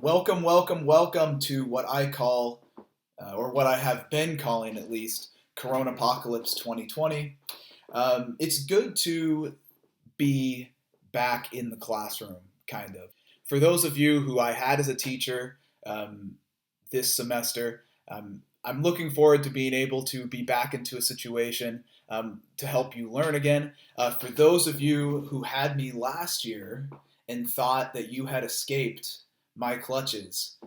Welcome, welcome, welcome to what I call, or what I have been calling at least, Corona Apocalypse 2020. It's good to be back in the classroom, kind of. For those of you who I had as a teacher this semester, I'm looking forward to being able to be back into a situation to help you learn again. For those of you who had me last year and thought that you had escaped my clutches,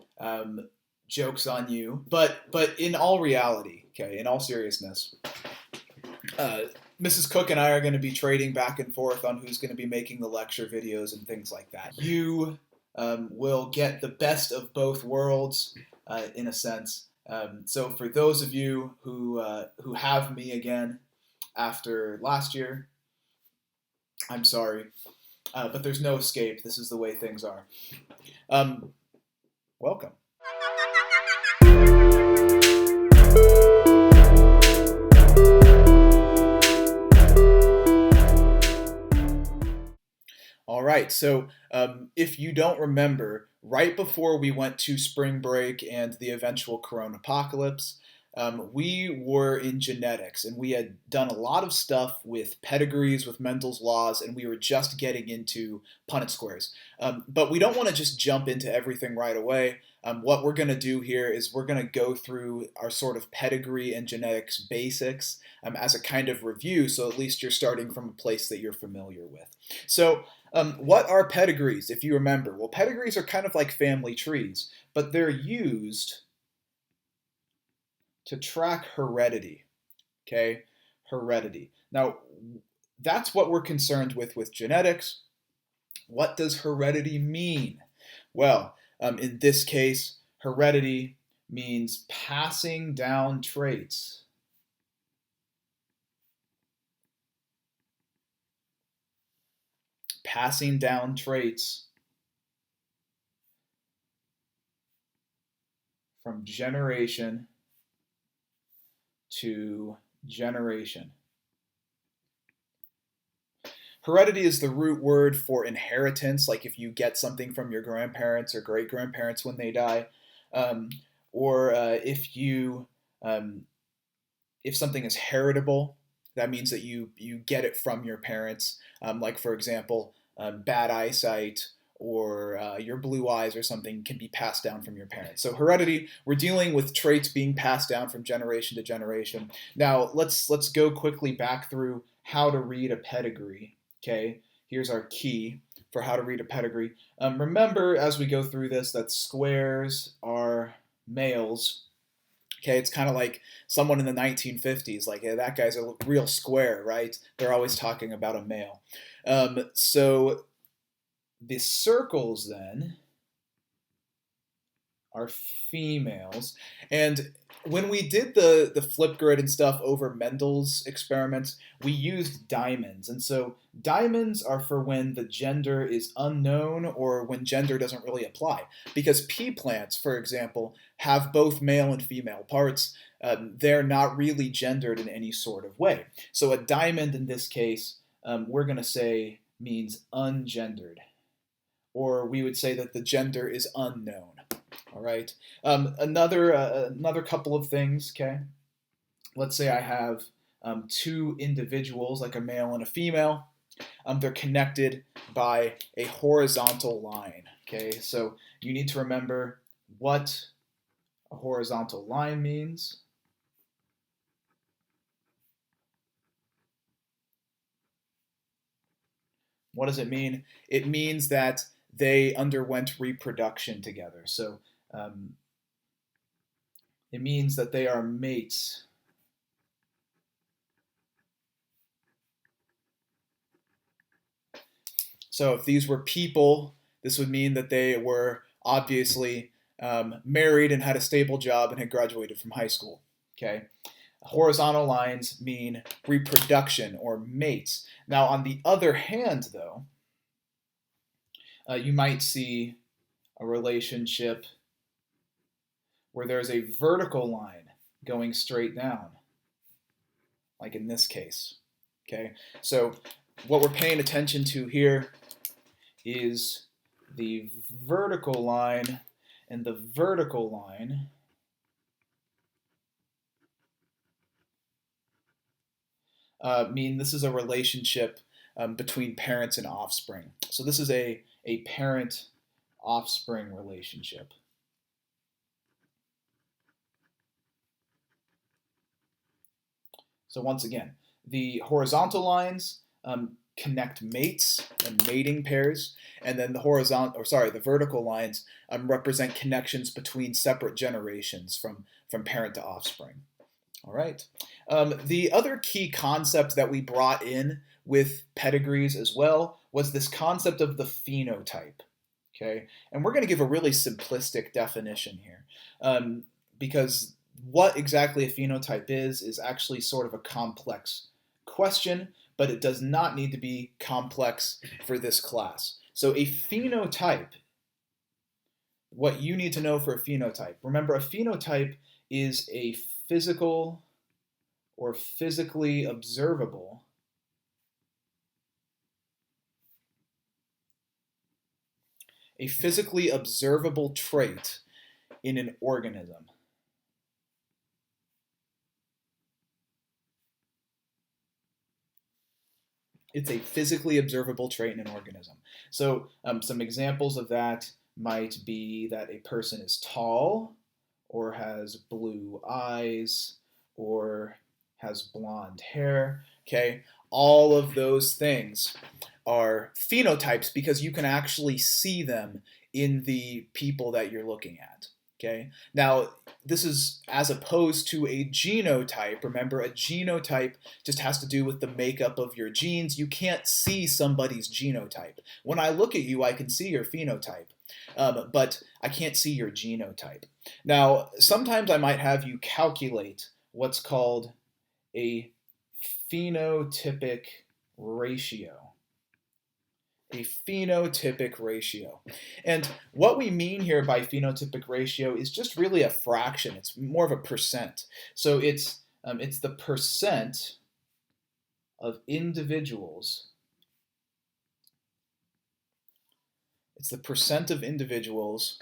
jokes on you. But in all reality, okay, in all seriousness, uh, Mrs. Cook and I are going to be trading back and forth on who's going to be making the lecture videos and things like that. You will get the best of both worlds, in a sense. So for those of you who have me again after last year, I'm sorry, but there's no escape. This is the way things are. Welcome. All right, so if you don't remember, right before we went to spring break and the eventual corona apocalypse, we were in genetics and we had done a lot of stuff with pedigrees, with Mendel's laws, and we were just getting into Punnett squares. But we don't want to just jump into everything right away. What we're going to do here is we're going to go through our sort of pedigree and genetics basics as a kind of review, so at least you're starting from a place that you're familiar with. So what are pedigrees, if you remember? Well, pedigrees are kind of like family trees, but they're used to track heredity, okay? Heredity. Now, that's what we're concerned with genetics. What does heredity mean? Well, in this case, heredity means passing down traits. Passing down traits from generation to generation. Heredity is the root word for inheritance, like if you get something from your grandparents or great grandparents when they die, um, or if something is heritable, that means that you get it from your parents. Like for example, bad eyesight or your blue eyes or something can be passed down from your parents. So heredity, we're dealing with traits being passed down from generation to generation. Now let's go quickly back through how to read a pedigree. Okay, here's our key for how to read a pedigree. Remember as we go through this that squares are males. Okay, it's kind of like someone in the 1950s, like, hey, that guy's a real square, right? They're always talking about a male. So the circles then are females. And when we did the flip grid and stuff over Mendel's experiments, we used diamonds. And so diamonds are for when the gender is unknown or when gender doesn't really apply. Because pea plants, for example, have both male and female parts. They're not really gendered in any sort of way. So a diamond in this case, we're going to say means ungendered. Or we would say that the gender is unknown. All right. Another couple of things. Okay. Let's say I have two individuals, like a male and a female. They're connected by a horizontal line. Okay. So you need to remember what a horizontal line means. What does it mean? It means that they underwent reproduction together. So it means that they are mates. So if these were people, this would mean that they were obviously married and had a stable job and had graduated from high school. Okay. Horizontal lines mean reproduction or mates. Now, on the other hand, though, you might see a relationship where there's a vertical line going straight down, like in this case. Okay, so what we're paying attention to here is the vertical line, And the vertical line mean this is a relationship between parents and offspring. So this is a parent-offspring relationship. So once again, the horizontal lines connect mates and mating pairs, and then the vertical lines represent connections between separate generations from parent to offspring. All right. The other key concept that we brought in with pedigrees as well was this concept of the phenotype. Okay, and we're going to give a really simplistic definition here, because what exactly a phenotype is actually sort of a complex question, but it does not need to be complex for this class. So a phenotype, what you need to know for a phenotype, remember a phenotype is a physical or physically observable trait in an organism. It's a physically observable trait in an organism. So some examples of that might be that a person is tall or has blue eyes or has blonde hair. Okay, all of those things are phenotypes because you can actually see them in the people that you're looking at. Okay, now this is as opposed to a genotype. Remember, a genotype just has to do with the makeup of your genes. You can't see somebody's genotype. When I look at you, I can see your phenotype, but I can't see your genotype. Now, sometimes I might have you calculate what's called a phenotypic ratio. A phenotypic ratio. And what we mean here by phenotypic ratio is just really a fraction. It's more of a percent. So it's the percent of individuals. It's the percent of individuals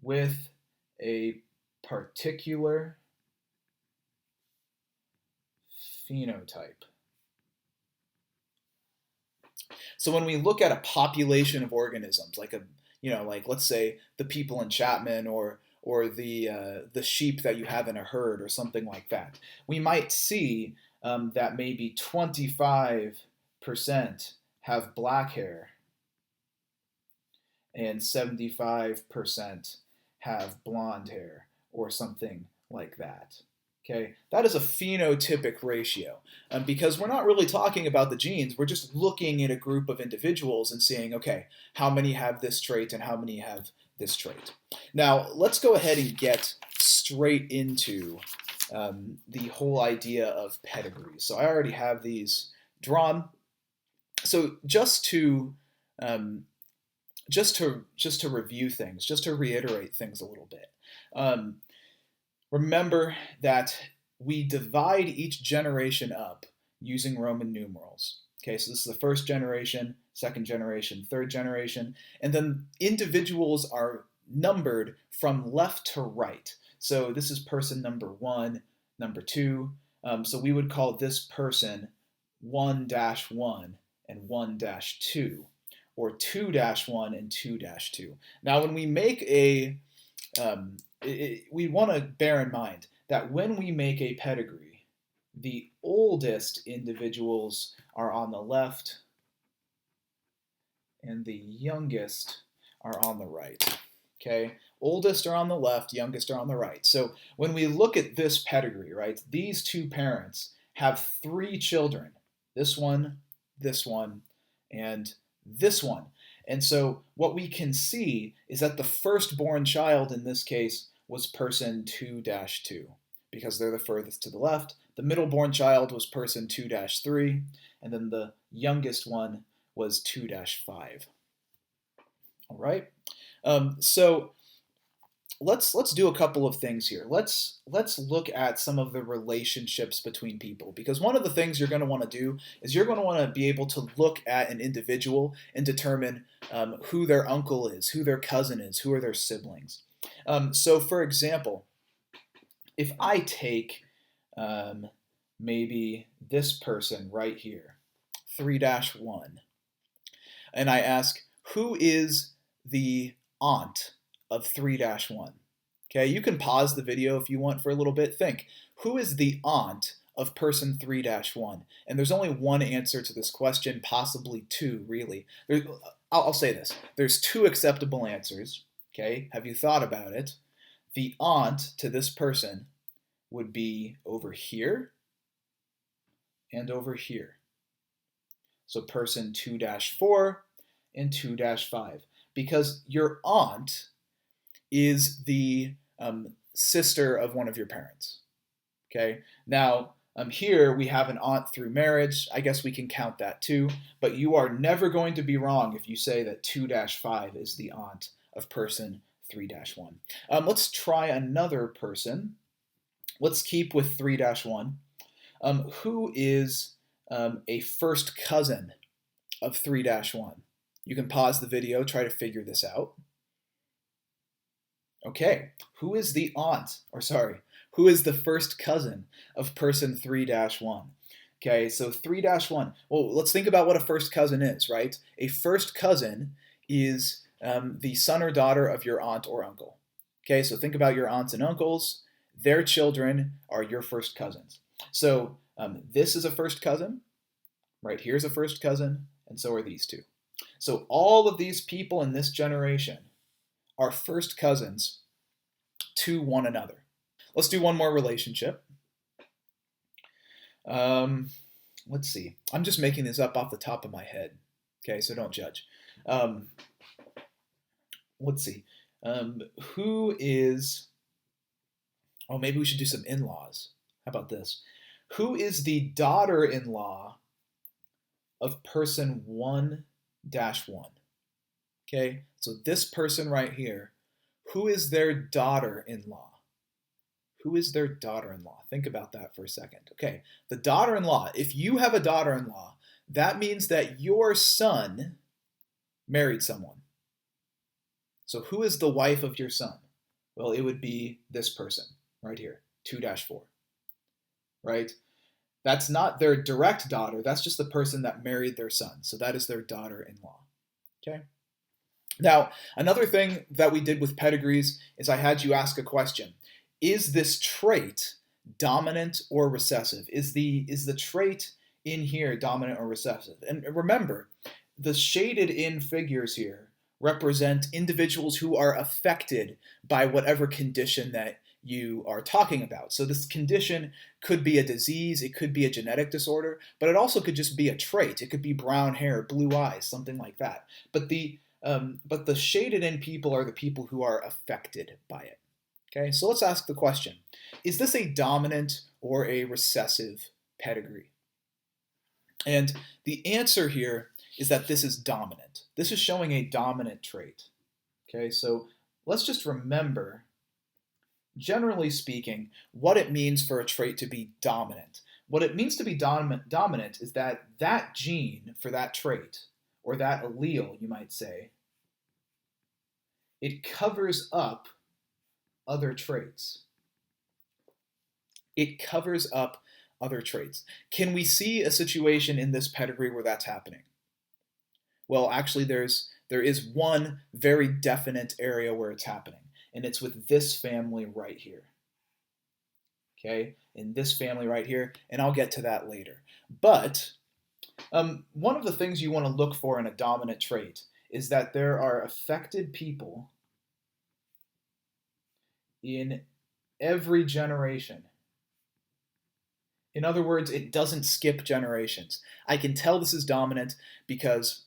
with a particular phenotype. So when we look at a population of organisms, like let's say the people in Chapman or the sheep that you have in a herd or something like that, we might see that maybe 25% have black hair and 75% have blonde hair or something like that. Okay, that is a phenotypic ratio because we're not really talking about the genes. We're just looking at a group of individuals and seeing, okay, how many have this trait and how many have this trait. Now, let's go ahead and get straight into the whole idea of pedigrees. So I already have these drawn. So just to review things, just to reiterate things a little bit. Remember that we divide each generation up using Roman numerals. Okay, so this is the first generation, second generation, third generation, and then individuals are numbered from left to right. So this is person number 1, number 2. So we would call this person 1-1 and 1-2, or 2-1 and 2-2. Now, when we make we want to bear in mind that when we make a pedigree, the oldest individuals are on the left and the youngest are on the right. Okay, oldest are on the left, youngest are on the right. So when we look at this pedigree, right, these two parents have 3 children. This one, and this one. And so what we can see is that the firstborn child in this case was person 2-2 because they're the furthest to the left. The middleborn child was person 2-3, and then the youngest one was 2-5. All right. So let's do a couple of things here. Let's look at some of the relationships between people, because one of the things you're going to want to do is you're going to want to be able to look at an individual and determine who their uncle is, who their cousin is, who are their siblings. So, for example, if I take maybe this person right here, 3-1, and I ask, who is the aunt of 3-1? Okay, you can pause the video if you want for a little bit. Think, who is the aunt of person 3-1? And there's only one answer to this question, possibly two, really. I'll say this. There's two acceptable answers. Okay, have you thought about it? The aunt to this person would be over here and over here. So person 2-4 and 2-5. Because your aunt is the sister of one of your parents. Okay. Now, here we have an aunt through marriage. I guess we can count that too. But you are never going to be wrong if you say that 2-5 is the aunt of person 3-1. Let's try another person. Let's keep with 3-1. Who is a first cousin of 3-1? You can pause the video, try to figure this out. Okay, who is the aunt, or sorry, who is the first cousin of person 3-1? Okay, so 3-1. Well, let's think about what a first cousin is, right? A first cousin is the son or daughter of your aunt or uncle. Okay, so think about your aunts and uncles. Their children are your first cousins. So this is a first cousin. Right here's a first cousin, and so are these two. So all of these people in this generation are first cousins to one another. Let's do one more relationship. Let's see. I'm just making this up off the top of my head. Okay, so don't judge. Let's see. Who is... Oh, maybe we should do some in-laws. How about this? Who is the daughter-in-law of person 1-1? Okay, so this person right here, who is their daughter-in-law? Who is their daughter-in-law? Think about that for a second. Okay, the daughter-in-law, if you have a daughter-in-law, that means that your son married someone. So who is the wife of your son? Well, it would be this person right here, 2-4, right? That's not their direct daughter. That's just the person that married their son. So that is their daughter-in-law. Okay. Now, another thing that we did with pedigrees is I had you ask a question. Is this trait dominant or recessive? Is the trait in here dominant or recessive? And remember, the shaded in figures here represent individuals who are affected by whatever condition that you are talking about. So this condition could be a disease, it could be a genetic disorder, but it also could just be a trait. It could be brown hair, blue eyes, something like that. But the shaded in people are the people who are affected by it. Okay, so let's ask the question. Is this a dominant or a recessive pedigree? And the answer here is that this is dominant. This is showing a dominant trait. Okay, so let's just remember, generally speaking, what it means for a trait to be dominant. What it means to be dominant is that that gene for that trait, or that allele, you might say, it covers up other traits. It covers up other traits. Can we see a situation in this pedigree where that's happening? Well, actually, there is one very definite area where it's happening, and it's with this family right here. Okay, in this family right here, and I'll get to that later. But one of the things you want to look for in a dominant trait is that there are affected people in every generation. In other words, it doesn't skip generations. I can tell this is dominant because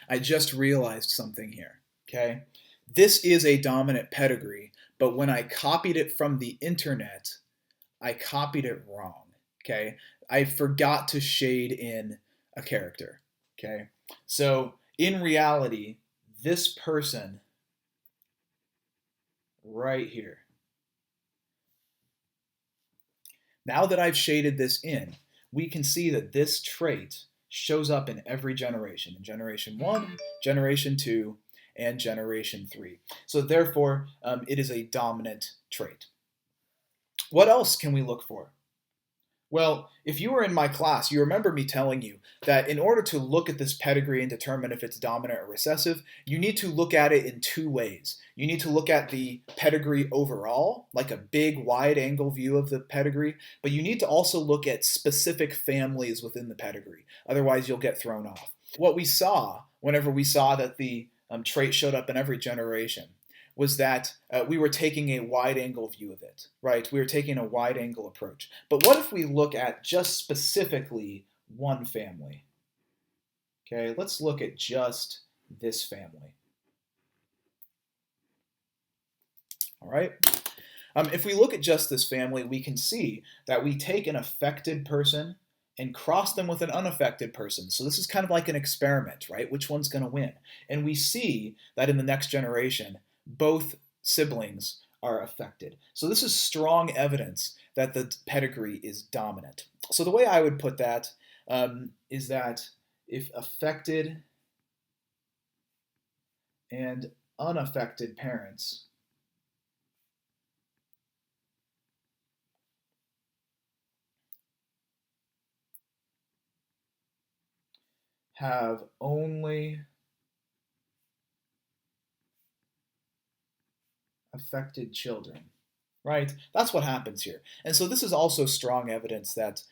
I just realized something here, okay? This is a dominant pedigree, but when I copied it from the internet, I copied it wrong, okay? I forgot to shade in a character, okay? So in reality, this person right here. Now that I've shaded this in, we can see that this trait shows up in every generation, in generation 1, generation 2, and generation 3. So therefore, it is a dominant trait. What else can we look for? Well, if you were in my class, you remember me telling you that in order to look at this pedigree and determine if it's dominant or recessive, you need to look at it in two ways. You need to look at the pedigree overall, like a big wide angle view of the pedigree, but you need to also look at specific families within the pedigree. Otherwise, you'll get thrown off. What we saw whenever we saw that the trait showed up in every generation was that we were taking a wide angle view of it, right? We were taking a wide angle approach. But what if we look at just specifically one family? Okay, let's look at just this family. All right. If we look at just this family, we can see that we take an affected person and cross them with an unaffected person. So this is kind of like an experiment, right? Which one's going to win? And we see that in the next generation, both siblings are affected. So this is strong evidence that the pedigree is dominant. So the way I would put that is that if affected and unaffected parents have only affected children, right? That's what happens here. And so this is also strong evidence that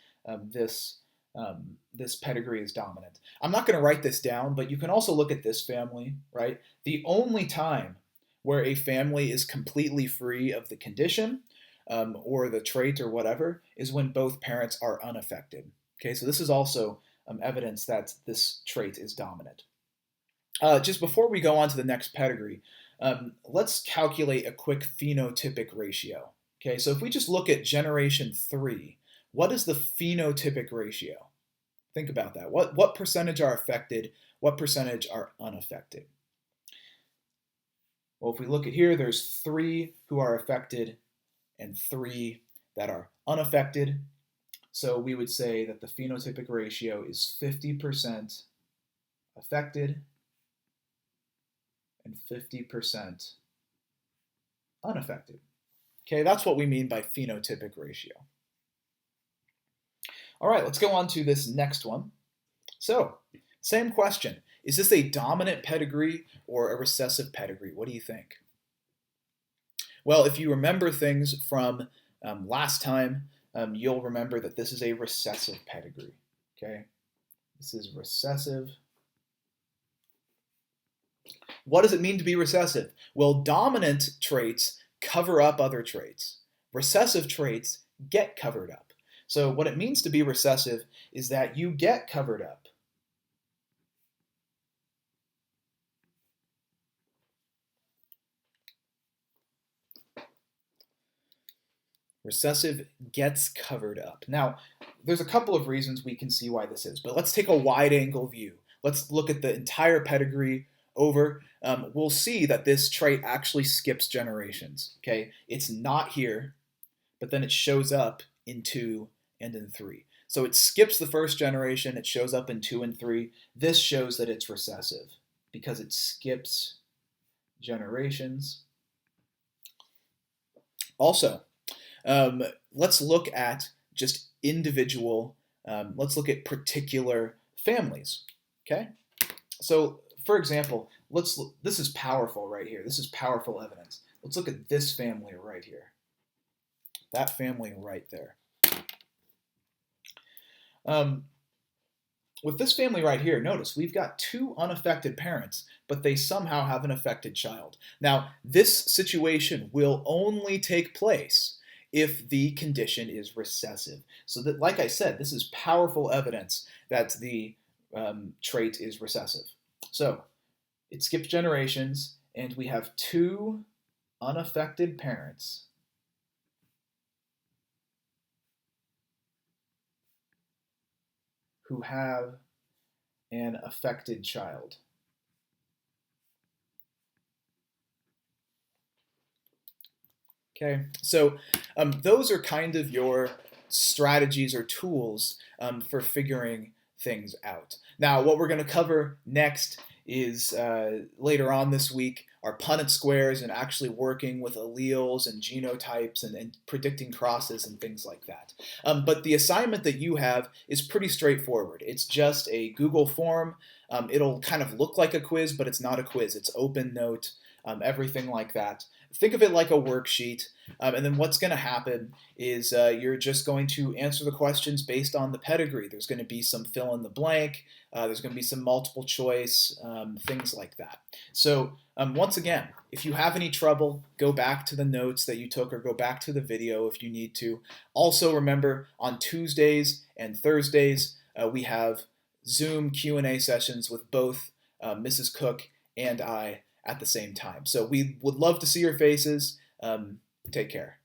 this pedigree is dominant. I'm not going to write this down, but you can also look at this family, right? The only time where a family is completely free of the condition or the trait or whatever is when both parents are unaffected. Okay, so this is also evidence that this trait is dominant. Just before we go on to the next pedigree, let's calculate a quick phenotypic ratio. Okay, so if we just look at generation 3, what is the phenotypic ratio? Think about that. What percentage are affected? What percentage are unaffected? Well, if we look at here, there's 3 who are affected and 3 that are unaffected. So we would say that the phenotypic ratio is 50% affected and 50% unaffected. Okay, that's what we mean by phenotypic ratio. All right, let's go on to this next one. So, same question. Is this a dominant pedigree or a recessive pedigree? What do you think? Well, if you remember things from last time, you'll remember that this is a recessive pedigree. Okay, this is recessive. What does it mean to be recessive? Well, dominant traits cover up other traits. Recessive traits get covered up. So what it means to be recessive is that you get covered up. Recessive gets covered up. Now, there's a couple of reasons we can see why this is, but let's take a wide angle view. Let's look at the entire pedigree over. We'll see that this trait actually skips generations. Okay, it's not here, but then it shows up in 2 and in 3. So it skips the first generation, it shows up in 2 and 3. This shows that it's recessive because it skips generations. Also, let's look at just individual, let's look at particular families, okay? So, for example, this is powerful right here. This is powerful evidence. Let's look at this family right here. That family right there. With this family right here, notice we've got 2 unaffected parents, but they somehow have an affected child. Now, this situation will only take place if the condition is recessive. So that, like I said, this is powerful evidence that the trait is recessive. So it skips generations, and we have 2 unaffected parents who have an affected child. Okay, so those are kind of your strategies or tools for figuring things out. Now, what we're going to cover next is later on this week are Punnett squares and actually working with alleles and genotypes and predicting crosses and things like that. But the assignment that you have is pretty straightforward. It's just a Google form. It'll kind of look like a quiz, but it's not a quiz. It's open note, everything like that. Think of it like a worksheet, and then what's going to happen is you're just going to answer the questions based on the pedigree. There's going to be some fill in the blank, there's going to be some multiple choice, things like that. So once again, if you have any trouble, go back to the notes that you took or go back to the video if you need to. Also remember, on Tuesdays and Thursdays, we have Zoom Q&A sessions with both Mrs. Cook and I at the same time. So we would love to see your faces. Take care.